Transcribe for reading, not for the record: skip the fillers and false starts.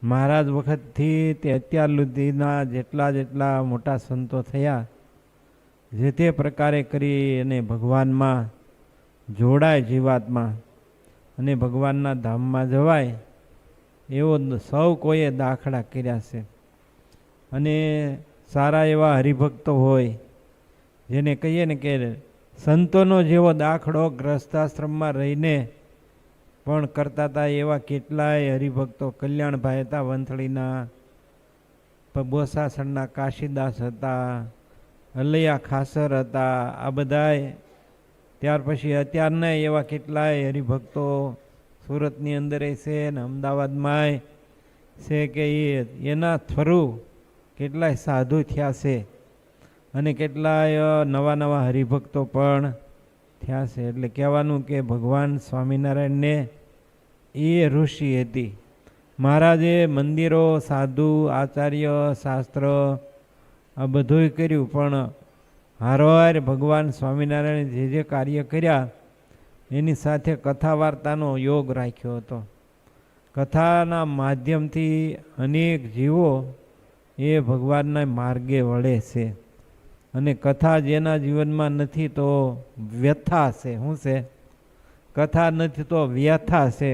મહારાજ વખતથી તે અત્યાર સુધીના જેટલા મોટા સંતો થયા, જે તે પ્રકારે કરી અને ભગવાનમાં જોડાય જીવાત્મા અને ભગવાનના ધામમાં જવાય એવો સૌ કોઈએ દાખલા કર્યા છે. અને સારા એવા હરિભક્તો હોય, જેને કહીએ ને કે સંતોનો જેવો દાખલો ગ્રસ્તાશ્રમમાં રહીને પણ કરતા હતા, એવા કેટલાય હરિભક્તો. કલ્યાણભાઈ હતા વંથળીના, બોસાસણના કાશીદાસ હતા, અલૈયા ખાસર હતા, આ બધાય. ત્યાર પછી અત્યારના એવા કેટલાય હરિભક્તો સુરતની અંદર છે ને અમદાવાદમાંય છે કે એના થ્રુ કેટલાય સાધુ થયા છે અને કેટલાય નવા હરિભક્તો પણ થયા છે. એટલે કહેવાનું કે ભગવાન સ્વામિનારાયણને એ ઋષિ હતી. મહારાજે મંદિરો, સાધુ, આચાર્ય, શાસ્ત્ર આ બધુંય કર્યું, પણ હારોહાર ભગવાન સ્વામિનારાયણ જે કાર્ય કર્યા એની સાથે કથા વાર્તાનો યોગ રાખ્યો હતો. કથાના માધ્યમથી અનેક જીવો એ ભગવાનના માર્ગે વળે છે. અને કથા જેના જીવનમાં નથી તો વ્યથા છે. શું છે? કથા નથી તો વ્યથા છે.